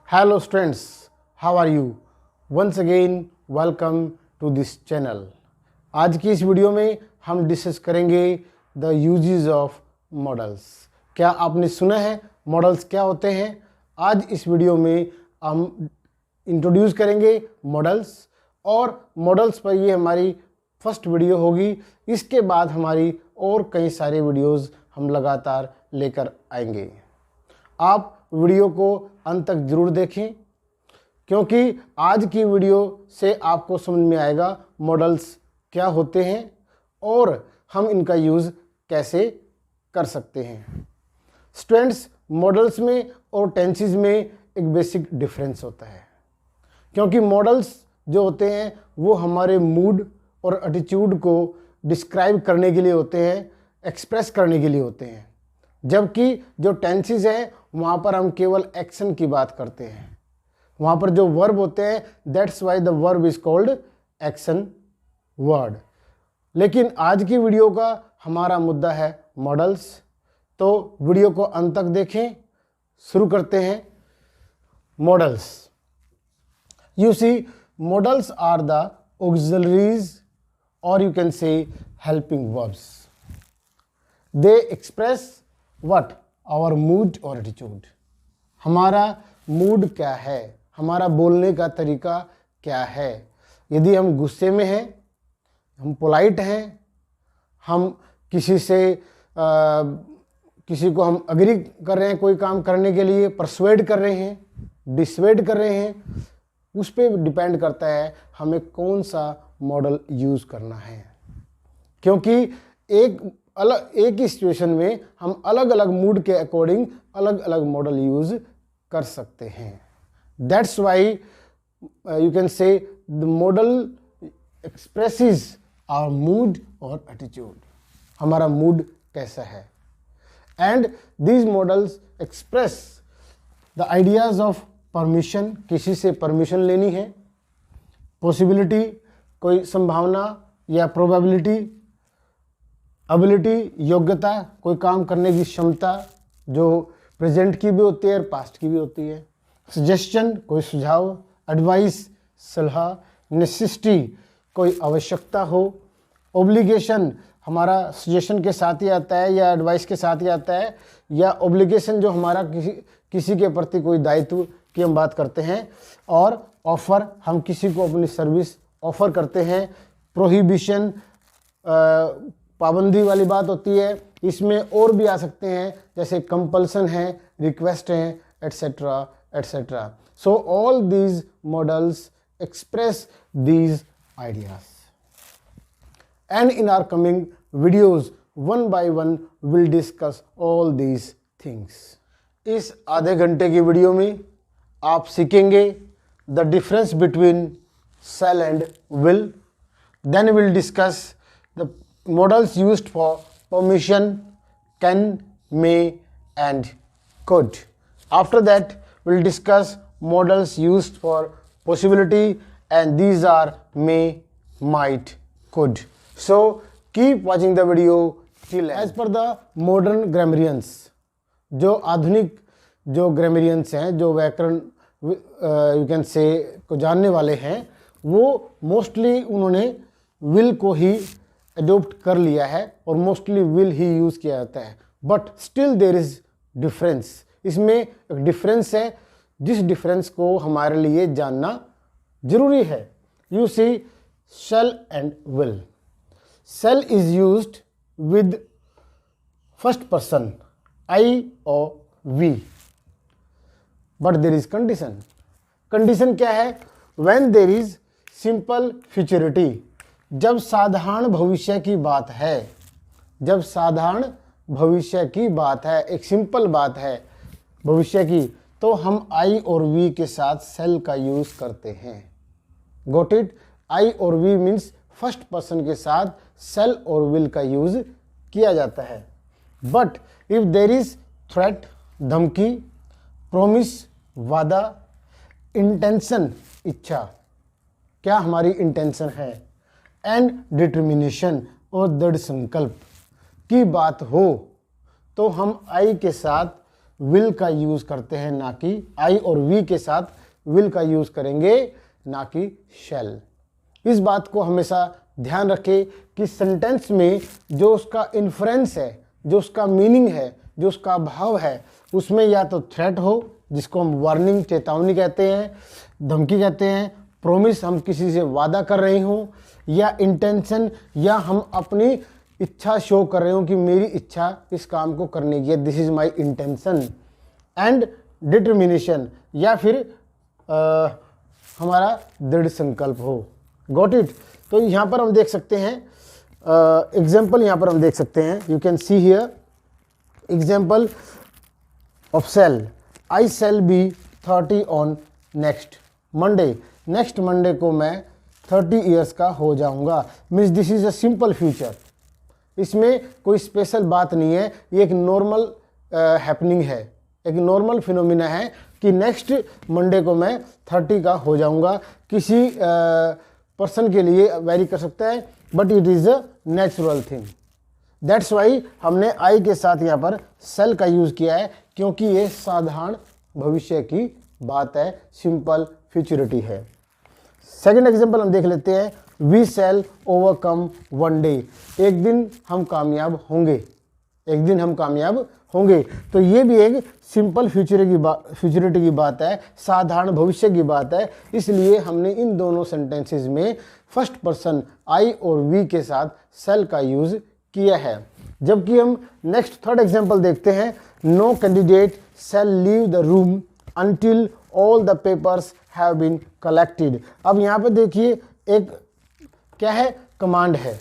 Hello students, how are you? Once again welcome to this channel. आज की इस video में हम डिस्कस करेंगे द यूजेस ऑफ मॉडल्स। क्या आपने सुना है मॉडल्स क्या होते हैं? आज इस वीडियो में हम इंट्रोड्यूस करेंगे मॉडल्स और मॉडल्स पर ये हमारी फर्स्ट वीडियो होगी। इसके बाद हमारी और कई सारे वीडियोस हम लगातार लेकर आएंगे। आप वीडियो को अंत तक ज़रूर देखें क्योंकि आज की वीडियो से आपको समझ में आएगा मॉडल्स क्या होते हैं और हम इनका यूज़ कैसे कर सकते हैं। स्टूडेंट्स, मॉडल्स में और टेंसेस में एक बेसिक डिफरेंस होता है क्योंकि मॉडल्स जो होते हैं वो हमारे मूड और एटीट्यूड को डिस्क्राइब करने के लिए होते हैं, एक्सप्रेस करने के लिए होते हैं, जबकि जो टेंसेस हैं वहाँ पर हम केवल एक्शन की बात करते हैं। वहाँ पर जो वर्ब होते हैं that's why the verb is called action word. लेकिन आज की वीडियो का हमारा मुद्दा है मॉडल्स, तो वीडियो को अंत तक देखें। शुरू करते हैं। Models, you see models are the auxiliaries और you can say helping verbs. They express what our mood और एटीट्यूड। हमारा मूड क्या है, हमारा बोलने का तरीका क्या है। यदि हम गुस्से में हैं, हम पोलाइट हैं, हम किसी को हम अग्री कर रहे हैं कोई काम करने के लिए, परसुएड कर रहे हैं, डिसवेड कर रहे हैं, उस पर डिपेंड करता है हमें कौन सा मॉडल यूज़ करना है। क्योंकि एक ही सिचुएशन में हम अलग अलग मूड के अकॉर्डिंग अलग अलग मॉडल यूज़ कर सकते हैं। That's why you can say the model expresses our mood और एटीट्यूड। हमारा मूड कैसा है। And these models express the ideas of permission. किसी से परमिशन लेनी है, पॉसिबिलिटी कोई संभावना या प्रोबेबिलिटी, एबिलिटी योग्यता कोई काम करने की क्षमता जो प्रेजेंट की भी होती है और पास्ट की भी होती है, सजेशन कोई सुझाव, एडवाइस सलाह, नेसेसिटी कोई आवश्यकता हो, ओब्लिगेशन हमारा सजेशन के साथ ही आता है या एडवाइस के साथ ही आता है, या ओब्लिगेशन जो हमारा किसी के प्रति कोई दायित्व की हम बात करते हैं, और ऑफ़र हम किसी को अपनी सर्विस ऑफ़र करते हैं। प्रोहिबिशन पाबंदी वाली बात होती है। इसमें और भी आ सकते हैं जैसे कंपल्सन है, रिक्वेस्ट है, etcetera etcetera. So all these models express these ideas and in our coming videos one by one will discuss all these things. इस आधे घंटे की वीडियो में आप सीखेंगे the difference between shall and will. Then will discuss the models used for permission, can, may and could. After that we'll discuss models used for possibility and these are may, might, could. So keep watching the video till end. As per the modern grammarians, जो आधुनिक जो ग्रामरियंस हैं, जो व्याकरण you can से को जानने वाले हैं, वो मोस्टली उन्होंने विल को ही अडोप्ट कर लिया है और मोस्टली विल ही यूज़ किया जाता है। But still there is difference. इसमें एक डिफरेंस है जिस डिफरेंस को हमारे लिए जानना जरूरी है। You see shall and will. Shall is used with first person I और we, but there is condition. Condition क्या है? When there is simple futurity. जब साधारण भविष्य की बात है, जब साधारण भविष्य की बात है, एक सिंपल बात है भविष्य की, तो हम आई और वी के साथ शैल का यूज़ करते हैं। Got it? आई और वी मीन्स फर्स्ट पर्सन के साथ शैल और विल का यूज़ किया जाता है। But if there is threat धमकी, प्रोमिस वादा, इंटेंशन इच्छा, क्या हमारी इंटेंशन है, एंड डिटर्मिनेशन और दृढ़ संकल्प की बात हो, तो हम आई के साथ विल का यूज करते हैं, ना कि आई और वी के साथ विल का यूज करेंगे, ना कि शैल। इस बात को हमेशा ध्यान रखें कि सेंटेंस में जो उसका इन्फ्रेंस है, जो उसका मीनिंग है, जो उसका भाव है, उसमें या तो थ्रेट हो, जिसको हम वार्निंग, चेतावनी कहते हैं, धमकी कहते हैं, प्रॉमिस, हम किसी से वादा कर रहे हो, या इंटेंशन, या हम अपनी इच्छा शो कर रहे हो कि मेरी इच्छा इस काम को करने की है, this is my intention, and determination, या फिर हमारा दृढ़ संकल्प हो। Got it. तो यहाँ पर हम देख सकते हैं एग्जाम्पल, यहाँ पर हम देख सकते हैं, you can see here example of shall. I shall be 30 on next Monday. Next Monday को मैं 30 ईयर्स का हो जाऊंगा। Means this is a simple future. इसमें कोई स्पेशल बात नहीं है, ये एक नॉर्मल हैपनिंग है, एक नॉर्मल फिनोमिना है कि नेक्स्ट मंडे को मैं 30 का हो जाऊंगा। किसी पर्सन के लिए वेरी कर सकता है, but it is a natural thing. That's why हमने आई के साथ यहाँ पर सेल का यूज़ किया है, क्योंकि ये साधारण भविष्य की बात है, सिंपल फ्यूचरिटी है। सेकेंड एग्जाम्पल हम देख लेते हैं, we shall overcome one day. एक दिन हम कामयाब होंगे, एक दिन हम कामयाब होंगे। तो ये भी एक सिंपल फ्यूचरिटी की बात है, साधारण भविष्य की बात है। इसलिए हमने इन दोनों सेंटेंसेस में फर्स्ट पर्सन आई और वी के साथ शैल का यूज किया है। जबकि हम नेक्स्ट थर्ड एग्जाम्पल देखते हैं, no candidate shall leave the room until all the papers have been collected. अब यहाँ पे देखिए एक क्या है, कमांड है।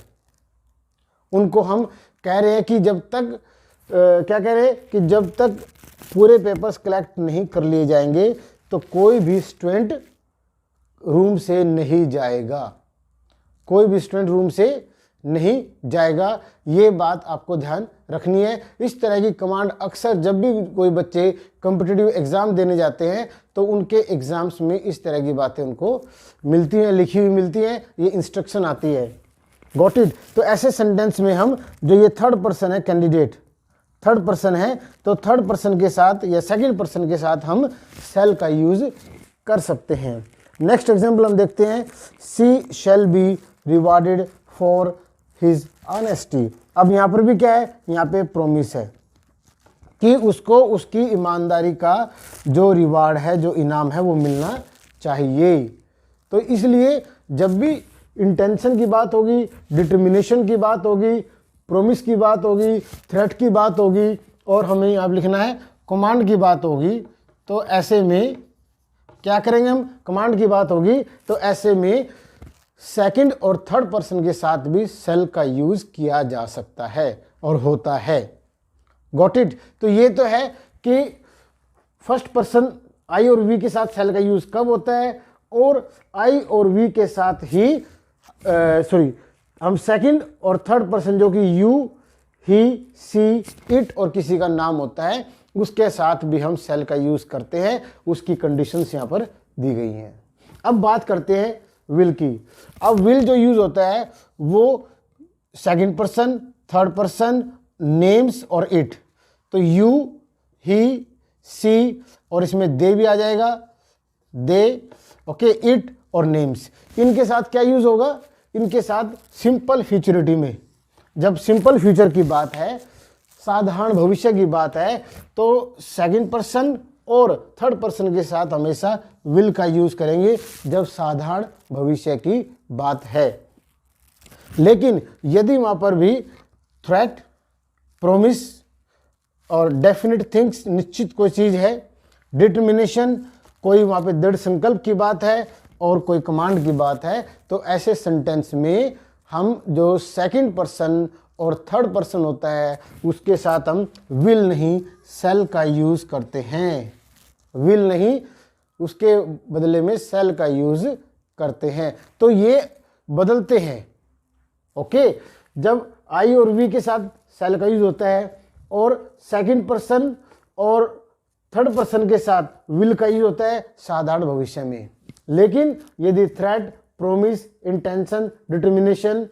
उनको हम कह रहे हैं कि जब तक क्या कह रहे हैं कि जब तक पूरे पेपर्स कलेक्ट नहीं कर लिए जाएंगे तो कोई भी स्टूडेंट रूम से नहीं जाएगा, कोई भी स्टूडेंट रूम से नहीं जाएगा। ये बात आपको ध्यान रखनी है। इस तरह की कमांड अक्सर जब भी कोई बच्चे कॉम्पिटिटिव एग्ज़ाम देने जाते हैं तो उनके एग्ज़ाम्स में इस तरह की बातें उनको मिलती हैं, लिखी हुई मिलती हैं, ये इंस्ट्रक्शन आती है। Got it. तो ऐसे सेंटेंस में हम जो ये थर्ड पर्सन है, कैंडिडेट थर्ड पर्सन है, तो थर्ड पर्सन के साथ या सेकंड पर्सन के साथ हम शैल का यूज कर सकते हैं। नेक्स्ट एग्जांपल हम देखते हैं, see shall be rewarded for his honesty. अब यहाँ पर भी क्या है, यहाँ पे प्रोमिस है कि उसको उसकी ईमानदारी का जो रिवार्ड है, जो इनाम है, वो मिलना चाहिए। तो इसलिए जब भी इंटेंशन की बात होगी, डिटर्मिनेशन की बात होगी, प्रोमिस की बात होगी, थ्रेट की बात होगी, और हमें यहाँ लिखना है कमांड की बात होगी, तो ऐसे में क्या करेंगे हम, कमांड की बात होगी तो ऐसे में सेकंड और थर्ड पर्सन के साथ भी शैल का यूज किया जा सकता है और होता है। Got it. तो ये तो है कि फर्स्ट पर्सन आई और वी के साथ शैल का यूज कब होता है, और आई और वी के साथ ही हम सेकंड और थर्ड पर्सन जो कि यू, ही, सी, इट और किसी का नाम होता है, उसके साथ भी हम शैल का यूज करते हैं। उसकी कंडीशंस यहाँ पर दी गई हैं। अब बात करते हैं विल की। अब विल जो यूज होता है वो second person, third person, names और इट। तो यू, ही, सी और इसमें दे भी आ जाएगा, दे, ओके, इट और नेम्स। इनके साथ क्या यूज होगा, इनके साथ सिंपल फ्यूचरिटी में, जब सिंपल फ्यूचर की बात है, साधारण भविष्य की बात है, तो सेकंड पर्सन और थर्ड पर्सन के साथ हमेशा विल का यूज करेंगे जब साधारण भविष्य की बात है। लेकिन यदि वहां पर भी थ्रेट, प्रोमिस और डेफिनेट थिंग्स, निश्चित कोई चीज है, डिटर्मिनेशन, कोई वहां पे दृढ़ संकल्प की बात है, और कोई कमांड की बात है, तो ऐसे सेंटेंस में हम जो सेकंड पर्सन और थर्ड पर्सन होता है उसके साथ हम विल नहीं शैल का यूज करते हैं। विल नहीं, उसके बदले में शैल का यूज करते हैं। तो ये बदलते हैं। ओके, जब आई और वी के साथ शैल का यूज होता है और सेकंड पर्सन और थर्ड पर्सन के साथ विल का यूज होता है साधारण भविष्य में। लेकिन यदि थ्रेट, प्रोमिस, इंटेंशन, डिटर्मिनेशन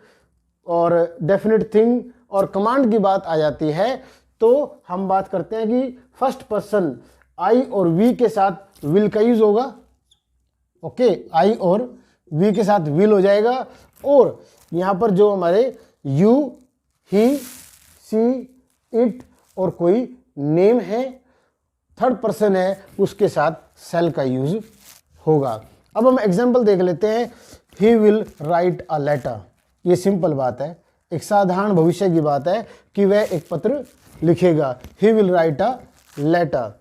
और डेफिनेट थिंग और कमांड की बात आ जाती है तो हम बात करते हैं कि फर्स्ट पर्सन आई और वी के साथ विल का यूज होगा। ओके, आई और वी के साथ विल हो जाएगा, और यहां पर जो हमारे यू, ही, सी, इट और कोई नेम है, थर्ड पर्सन है, उसके साथ सेल का यूज होगा। अब हम एग्जांपल देख लेते हैं। He will write a letter, ये सिंपल बात है, एक साधारण भविष्य की बात है कि वह एक पत्र लिखेगा। He will write a letter,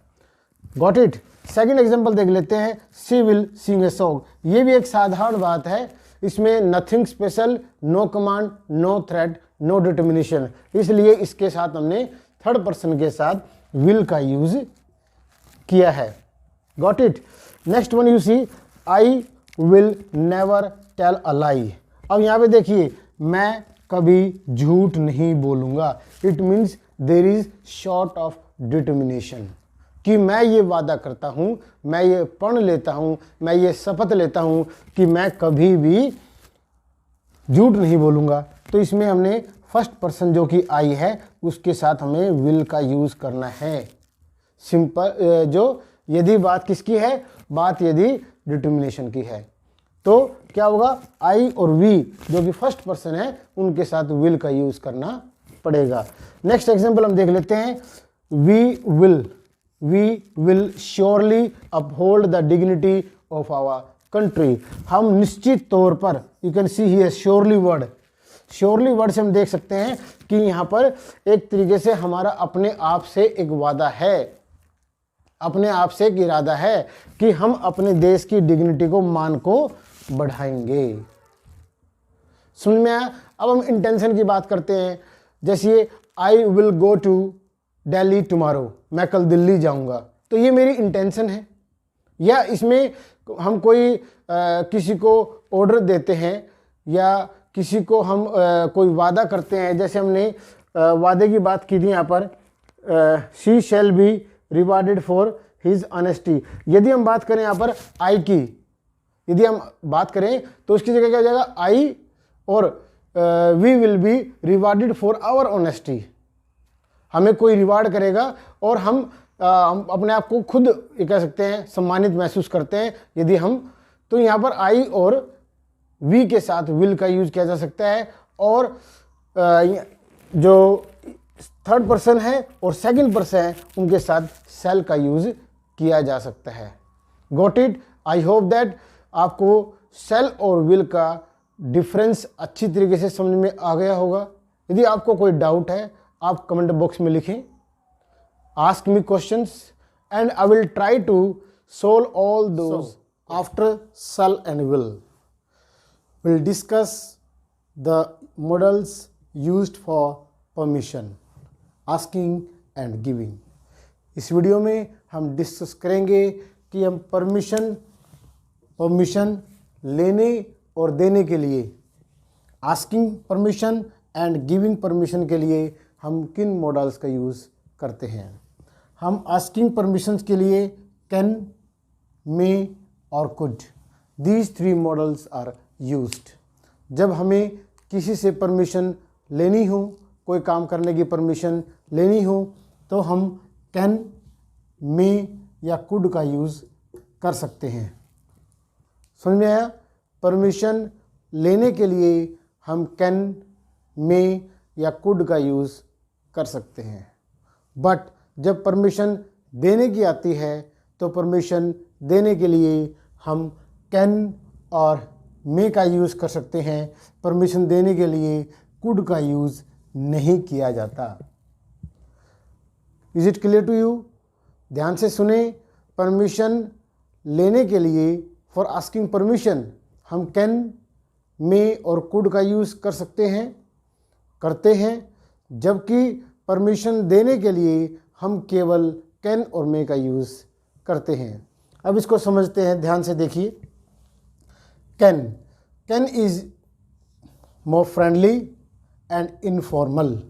got it. Second example देख लेते हैं। She will sing a song, ये भी एक साधारण बात है, इसमें nothing special, no command, no threat, no determination, इसलिए इसके साथ हमने थर्ड पर्सन के साथ विल का यूज किया है। Got it. Next one you see, I will never tell a lie. अब यहाँ पे देखिए, मैं कभी झूठ नहीं बोलूंगा। It means there is short of determination, कि मैं ये वादा करता हूँ, मैं ये प्रण लेता हूँ, मैं ये शपथ लेता हूँ कि मैं कभी भी झूठ नहीं बोलूँगा। तो इसमें हमने फर्स्ट पर्सन जो कि आई है उसके साथ हमें विल का यूज़ करना है। सिंपल, जो यदि बात किसकी है, बात यदि डिटर्मिनेशन की है, तो क्या होगा, आई और वी जो कि फर्स्ट पर्सन है उनके साथ विल का यूज़ करना पड़ेगा। नेक्स्ट एग्जांपल हम देख लेते हैं। We will surely uphold the dignity of our country. हम निश्चित तौर पर, you can see here surely word, surely word से हम देख सकते हैं कि यहाँ पर एक तरीके से हमारा अपने आप से एक वादा है, अपने आप से एक इरादा है कि हम अपने देश की डिग्निटी को, मान को बढ़ाएंगे। समझ में आया। अब हम इंटेंशन की बात करते हैं। जैसे I will go to Delhi tomorrow, मैं कल दिल्ली जाऊंगा, तो ये मेरी इंटेंशन है। या इसमें हम कोई किसी को ऑर्डर देते हैं या किसी को हम कोई वादा करते हैं, जैसे हमने वादे की बात की थी यहाँ पर, she shell be rewarded for his honesty. यदि हम बात करें यहाँ पर आई की, यदि हम बात करें तो उसकी जगह क्या हो जाएगा, आई और we will be rewarded for our honesty. हमें कोई रिवार्ड करेगा और हम अपने आप को खुद ये कह सकते हैं सम्मानित महसूस करते हैं यदि हम, तो यहाँ पर आई और वी के साथ विल का यूज किया जा सकता है। और जो थर्ड पर्सन है और सेकंड पर्सन है उनके साथ सेल का यूज किया जा सकता है। Got it. I hope that आपको सेल और विल का डिफरेंस अच्छी तरीके से समझ में आ गया होगा। यदि आपको कोई डाउट है आप कमेंट बॉक्स में लिखें, ask me questions and I will try to solve all those. After shall and will we'll discuss the models used for permission, asking and giving। इस वीडियो में हम डिस्कस करेंगे कि हम परमिशन लेने और देने के लिए, asking permission and giving permission के लिए हम किन मॉडल्स का यूज़ करते हैं। हम आस्किंग परमिशंस के लिए कैन, मे और could, these three models are used. जब हमें किसी से परमिशन लेनी हो, कोई काम करने की परमिशन लेनी हो, तो हम कैन, मे या कुड का यूज़ कर सकते हैं। समझ में आया। परमिशन लेने के लिए हम कैन, मे या कुड का यूज़ कर सकते हैं, बट जब परमिशन देने की आती है तो परमिशन देने के लिए हम कैन और मे का यूज़ कर सकते हैं। परमिशन देने के लिए कुड का यूज़ नहीं किया जाता। Is it clear to you? ध्यान से सुने। परमिशन लेने के लिए, फॉर आस्किंग परमिशन, हम कैन, मे और कुड का यूज़ कर सकते हैं, करते हैं, जबकि परमिशन देने के लिए हम केवल कैन और मे का यूज़ करते हैं। अब इसको समझते हैं, ध्यान से देखिए। Can is more friendly and informal.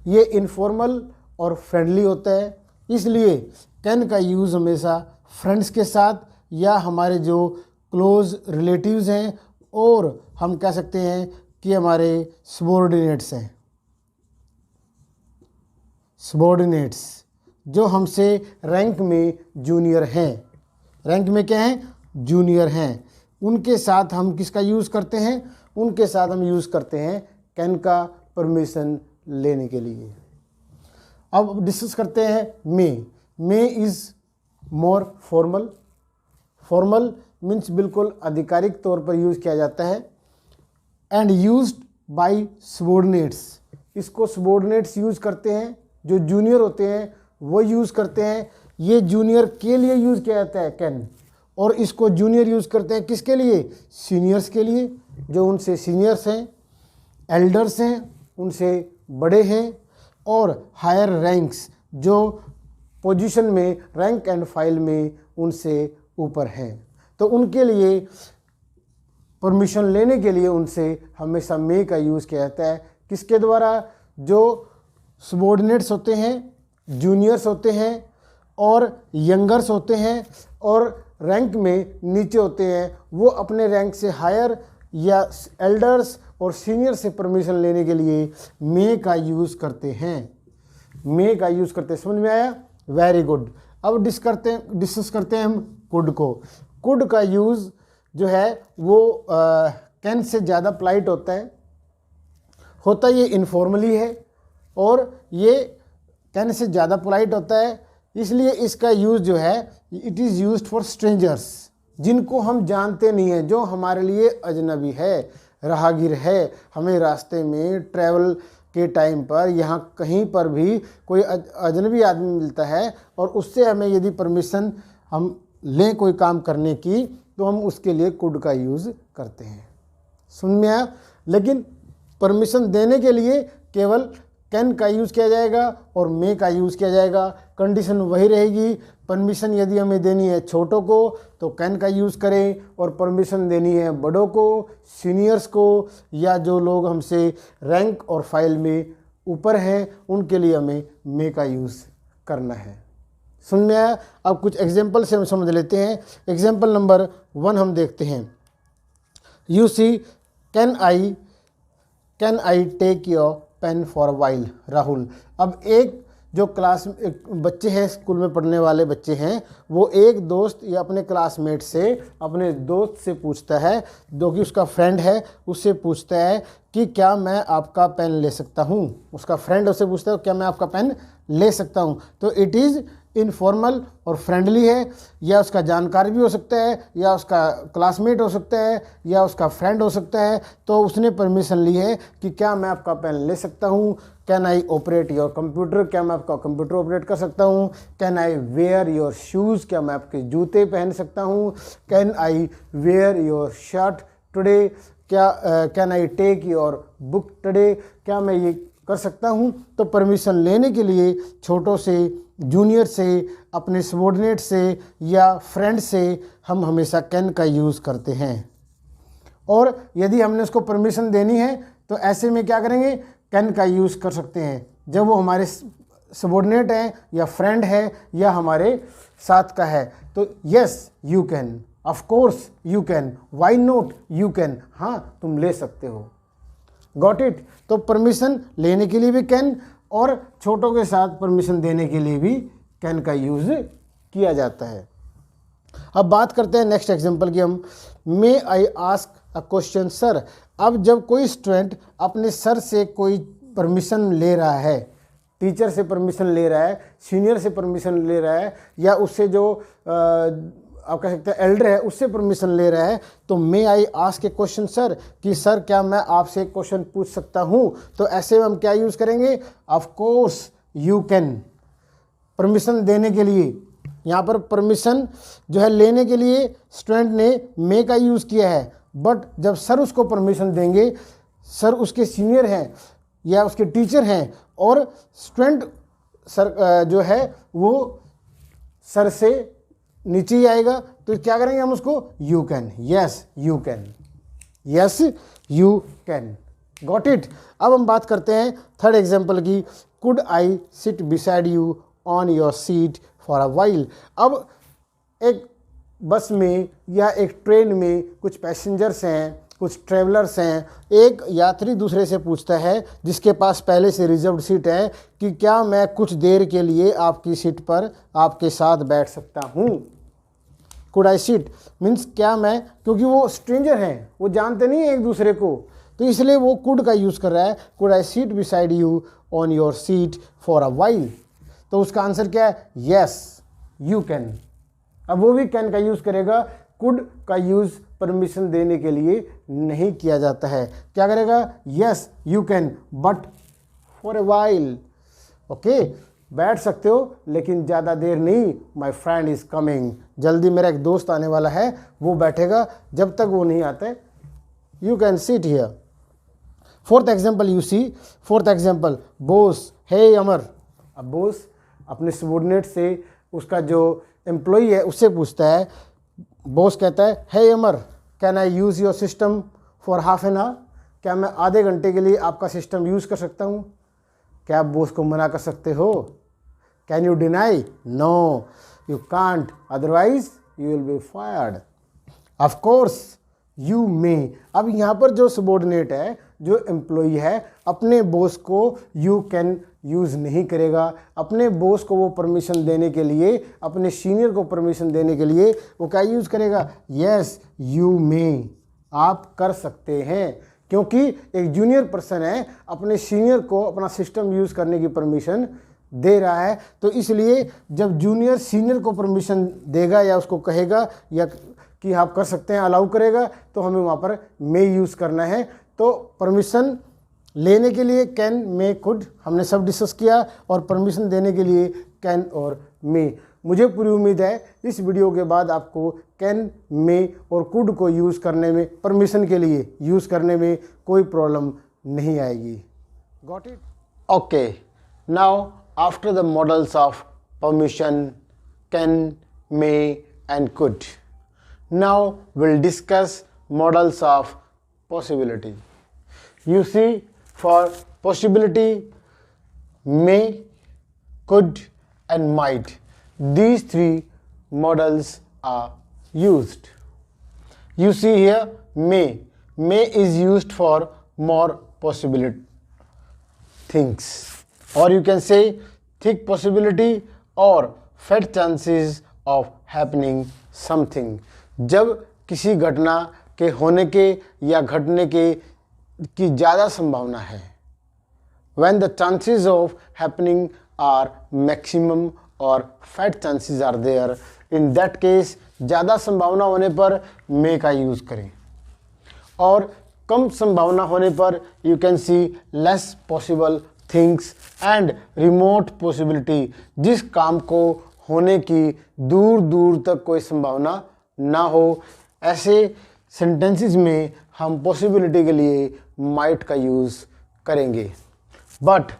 ये इनफॉर्मल और फ्रेंडली होता है, इसलिए कैन का यूज़ हमेशा फ्रेंड्स के साथ या हमारे जो क्लोज रिलेटिव्स हैं, और हम कह सकते हैं कि हमारे सबॉर्डिनेट्स हैं, सबॉर्डिनेट्स, जो हमसे रैंक में जूनियर हैं, रैंक में क्या हैं, जूनियर हैं, उनके साथ हम किसका यूज़ करते हैं, उनके साथ हम यूज़ करते हैं कैन का परमिशन लेने के लिए। अब डिस्कस करते हैं may is more formal. Formal means बिल्कुल आधिकारिक तौर पर यूज़ किया जाता है। एंड यूज्ड बाय सबॉर्डिनेट्स, इसको सबॉर्डिनेट्स यूज़ करते हैं, जो जूनियर होते हैं वो यूज़ करते हैं। ये जूनियर के लिए यूज़ किया जाता है कैन, और इसको जूनियर यूज़ करते हैं किसके लिए, सीनियर्स के लिए, जो उनसे सीनियर्स हैं, एल्डर्स हैं, उनसे बड़े हैं, और हायर रैंक्स, जो पोजीशन में, रैंक एंड फाइल में उनसे ऊपर हैं। तो उनके लिए परमिशन लेने के लिए उनसे हमेशा मे का यूज़ किया जाता है। किसके द्वारा, जो सबॉर्डिनेट्स होते हैं, जूनियर्स होते हैं और यंगर्स होते हैं और रैंक में नीचे होते हैं, वो अपने रैंक से हायर या एल्डर्स और सीनियर से परमिशन लेने के लिए मे का यूज़ करते हैं, मे का यूज़ करते हैं। समझ में आया? Very good. अब डिस्कस करते हैं हम कुड को। कुड का यूज़ जो है वो कैन से ज़्यादा पोलाइट होता ये इनफॉर्मली है, और ये कैन से ज़्यादा पोलाइट होता है, इसलिए इसका यूज़ जो है it is used for strangers, जिनको हम जानते नहीं हैं, जो हमारे लिए अजनबी है, राहगीर है, हमें रास्ते में ट्रैवल के टाइम पर यहाँ कहीं पर भी कोई अजनबी आदमी मिलता है और उससे हमें यदि परमिशन हम लें कोई काम करने की, तो हम उसके लिए कुड का यूज़ करते हैं। सुन में आया? लेकिन परमिशन देने के लिए केवल कैन का यूज़ किया जाएगा और मे का यूज़ किया जाएगा। कंडीशन वही रहेगी, परमिशन यदि हमें देनी है छोटों को तो कैन का यूज़ करें, और परमिशन देनी है बड़ों को, सीनियर्स को, या जो लोग हमसे रैंक और फाइल में ऊपर हैं, उनके लिए हमें मे का यूज़ करना है। सुन में आया? अब कुछ एग्जाम्पल से हम समझ लेते हैं। एग्जाम्पल नंबर 1 हम देखते हैं। You see can I take your pen for while, Rahul. अब एक जो एक बच्चे हैं, स्कूल में पढ़ने वाले बच्चे हैं, वो एक दोस्त या अपने क्लासमेट से, अपने दोस्त से पूछता है, जो कि उसका फ्रेंड है, उससे पूछता है कि क्या मैं आपका पेन ले सकता हूँ। उसका फ्रेंड उससे पूछता है क्या मैं आपका पेन ले सकता हूँ। तो इट इज़ इनफॉर्मल और फ्रेंडली है, या उसका जानकार भी हो सकता है, या उसका क्लासमेट हो सकता है, या उसका फ्रेंड हो सकता है। तो उसने परमिशन ली है कि क्या मैं आपका पेन ले सकता हूँ। Can I operate your computer, क्या मैं आपका कंप्यूटर ऑपरेट कर सकता हूँ। Can I wear your shoes, क्या मैं आपके जूते पहन सकता हूँ। Can I wear your shirt today, क्या can I take your book today, क्या मैं ये कर सकता हूँ। तो परमिशन लेने के लिए छोटों से, जूनियर से, अपने सबॉर्डिनेट से या फ्रेंड से हम हमेशा कैन का यूज़ करते हैं। और यदि हमने उसको परमिशन देनी है तो ऐसे में क्या करेंगे, कैन का यूज़ कर सकते हैं जब वो हमारे सबॉर्डिनेट हैं या फ्रेंड है या हमारे साथ का है। तो yes you can, of course you can, why not you can, हाँ तुम ले सकते हो। Got it? तो परमिशन लेने के लिए भी कैन, और छोटों के साथ परमिशन देने के लिए भी कैन का यूज़ किया जाता है। अब बात करते हैं नेक्स्ट एग्जांपल की हम। May I ask a question sir. अब जब कोई स्टूडेंट अपने सर से कोई परमिशन ले रहा है, टीचर से परमिशन ले रहा है, सीनियर से परमिशन ले रहा है, या उससे जो आप कह सकते हैं एल्डर है उससे परमिशन ले रहा है, तो may I ask a question sir, कि सर क्या मैं आपसे एक क्वेश्चन पूछ सकता हूँ। तो ऐसे में हम क्या यूज़ करेंगे, of course you can. Permission देने के लिए, यहाँ पर परमिशन जो है लेने के लिए स्टूडेंट ने मे का यूज़ किया है, बट जब सर उसको परमिशन देंगे, सर उसके सीनियर हैं या उसके टीचर हैं, और स्टूडेंट सर जो है वो सर से नीचे ही आएगा, तो क्या करेंगे हम उसको, you can, yes you can, yes you can. Got it? अब हम बात करते हैं थर्ड एग्जाम्पल की। Could I sit beside you on your seat for a while. अब एक बस में या एक ट्रेन में कुछ पैसेंजर्स हैं कुछ ट्रेवलर्स हैं, एक यात्री दूसरे से पूछता है जिसके पास पहले से रिजर्व्ड सीट है कि क्या मैं कुछ देर के लिए आपकी सीट पर आपके साथ बैठ सकता हूँ। कुड आई सीट मीन्स क्या मैं, क्योंकि वो स्ट्रेंजर हैं, वो जानते नहीं हैं एक दूसरे को, तो इसलिए वो कुड का यूज़ कर रहा है। Could I seat beside you on your seat for a while. तो उसका आंसर क्या है? Yes you can. अब वो भी कैन का यूज़ करेगा, कुड का यूज़ परमिशन देने के लिए नहीं किया जाता है। क्या करेगा? Yes you can but for a while. Okay, बैठ सकते हो लेकिन ज़्यादा देर नहीं। माई फ्रेंड इज़ कमिंग, जल्दी मेरा एक दोस्त आने वाला है, वो बैठेगा, जब तक वो नहीं आता है you can seat here. Fourth example you see, fourth example, boss hey Amar. अब बोस अपने सबॉर्डिनेट से, उसका जो एम्प्लॉई है उससे पूछता है, बॉस कहता है hey Amar can I use your system for half an hour, क्या मैं आधे घंटे के लिए आपका सिस्टम यूज़ कर सकता हूँ? क्या आप बॉस को मना कर सकते हो? Can you deny? No you can't, otherwise you will be fired. Of course you may. अब यहाँ पर जो सबॉर्डिनेट है, जो एम्प्लॉई है, अपने बॉस को यू कैन यूज़ नहीं करेगा। अपने बॉस को वो परमिशन देने के लिए, अपने सीनियर को परमिशन देने के लिए वो क्या यूज़ करेगा? यस यू मे, आप कर सकते हैं, क्योंकि एक जूनियर पर्सन है, अपने सीनियर को अपना सिस्टम यूज़ करने की परमिशन दे रहा है। तो इसलिए जब जूनियर सीनियर को परमिशन देगा या उसको कहेगा या कि आप कर सकते हैं, अलाउ करेगा, तो हमें वहाँ पर मे यूज़ करना है। तो परमिशन लेने के लिए कैन, मे, कुड हमने सब डिस्कस किया, और परमिशन देने के लिए कैन और मे। मुझे पूरी उम्मीद है इस वीडियो के बाद आपको कैन, मे और कुड को यूज़ करने में, परमिशन के लिए यूज़ करने में कोई प्रॉब्लम नहीं आएगी। Got it? Okay, now after the models of permission, can, may and could, now we'll discuss models of possibility. You see, for possibility, may, could and might, these three models are used. You see here, may is used for more possibility things, or you can say thick possibility or fat chances of happening something. जब किसी घटना के होने के या घटने के की ज़्यादा संभावना है, when the chances of happening are maximum or fat chances are there, in that case ज़्यादा संभावना होने पर may का यूज़ करें, और कम संभावना होने पर you can see less possible things and remote possibility, जिस काम को होने की दूर दूर तक कोई संभावना ना हो, ऐसे सेंटेंसेस में हम पॉसिबिलिटी के लिए माइट का यूज़ करेंगे। बट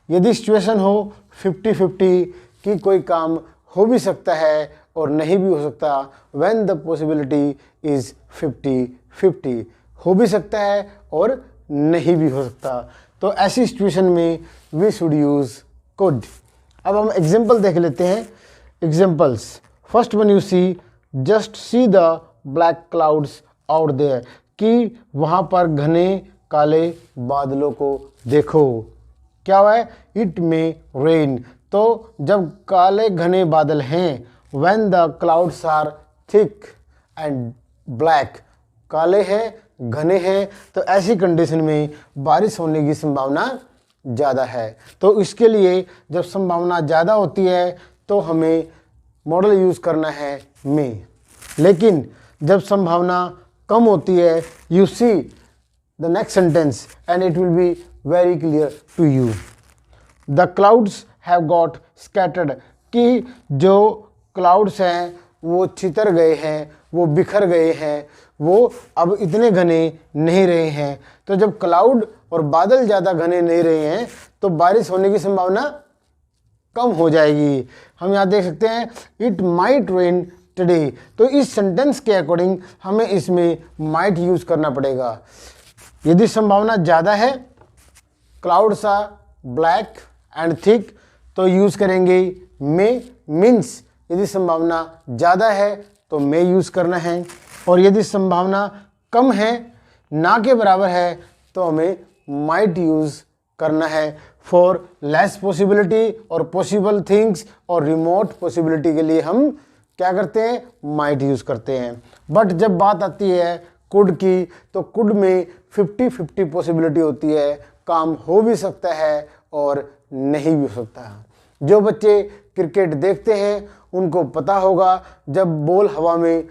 यदि सिचुएशन हो 50-50 कि कोई काम हो भी सकता है और नहीं भी हो सकता, व्हेन द पॉसिबिलिटी इज़ 50-50, हो भी सकता है और नहीं भी हो सकता, तो ऐसी सिचुएशन में वी शुड यूज़ कुड। अब हम एग्जाम्पल देख लेते हैं। Examples, first one you see, just see the black clouds out there, कि वहाँ पर घने काले बादलों को देखो। क्या हुआ है? इट में रेन, तो जब काले घने बादल हैं, when the clouds are thick and black, काले हैं, घने हैं, तो ऐसी कंडीशन में बारिश होने की संभावना ज़्यादा है। तो इसके लिए जब संभावना ज़्यादा होती है तो हमें मॉडल यूज़ करना है मे। लेकिन जब संभावना कम होती है, you see the next sentence and it will be very clear to you. The clouds have got scattered, कि जो क्लाउड्स हैं वो छितर गए हैं, वो बिखर गए हैं, वो अब इतने घने नहीं रहे हैं। तो जब क्लाउड और बादल ज़्यादा घने नहीं रहे हैं तो बारिश होने की संभावना कम हो जाएगी। हम यहाँ देख सकते हैं इट माइट रेन टुडे, तो इस सेंटेंस के अकॉर्डिंग हमें इसमें माइट यूज़ करना पड़ेगा। यदि संभावना ज़्यादा है, clouds are black and thick, तो यूज़ करेंगे मे, मीन्स यदि संभावना ज़्यादा है तो मे यूज़ करना है, और यदि संभावना कम है ना के बराबर है तो हमें माइट यूज़ करना है। फॉर लेस पॉसिबिलिटी और पॉसिबल थिंग्स और रिमोट पॉसिबिलिटी के लिए हम क्या करते हैं, माइट यूज़ करते हैं। बट जब बात आती है कुड की, तो कुड में 50-50 पॉसिबिलिटी होती है, काम हो भी सकता है और नहीं भी हो सकता है। जो बच्चे क्रिकेट देखते हैं उनको पता होगा जब बॉल हवा में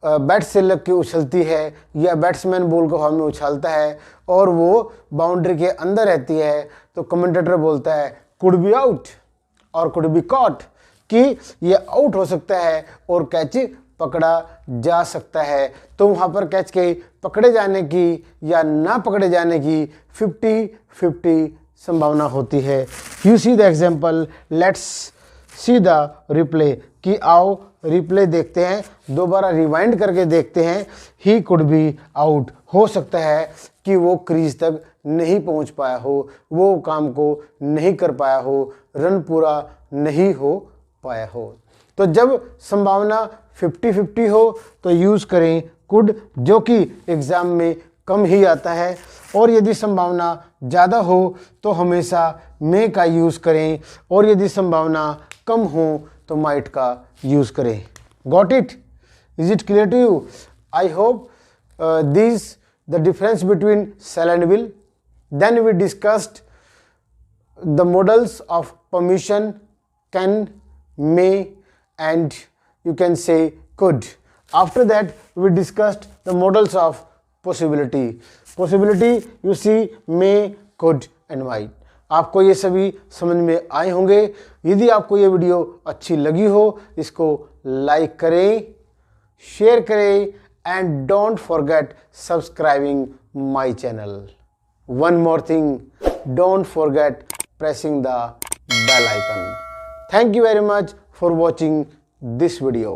बैट से लग के उछलती है या बैट्समैन बॉल को हवा में उछालता है और वो बाउंड्री के अंदर रहती है, तो कमेंटेटर बोलता है कुड बी आउट और कुड बी कॉट, कि ये आउट हो सकता है और कैच पकड़ा जा सकता है। तो वहाँ पर कैच के पकड़े जाने की या ना पकड़े जाने की 50-50 संभावना होती है। You see the example, let's see the replay, कि आओ रिप्ले देखते हैं, दोबारा रिवाइंड करके देखते हैं। ही कुड बी आउट, हो सकता है कि वो क्रीज तक नहीं पहुंच पाया हो, वो काम को नहीं कर पाया हो, रन पूरा नहीं हो पाया हो। तो जब संभावना 50-50 हो तो यूज़ करें कुड, जो कि एग्ज़ाम में कम ही आता है, और यदि संभावना ज़्यादा हो तो हमेशा मे का यूज़ करें, और यदि संभावना कम हो तो माइट का यूज़ करें। Got it? Is it clear to you? I hope this the difference between shall and will. Then we discussed the models of permission, can, may, and you can say could. After that we discussed the models of possibility. Possibility you see may, could and might. आपको ये सभी समझ में आए होंगे। यदि आपको ये वीडियो अच्छी लगी हो, इसको लाइक करें, शेयर करें, and don't forget subscribing my channel. One more thing, don't forget pressing the bell icon. Thank you very much for watching this video.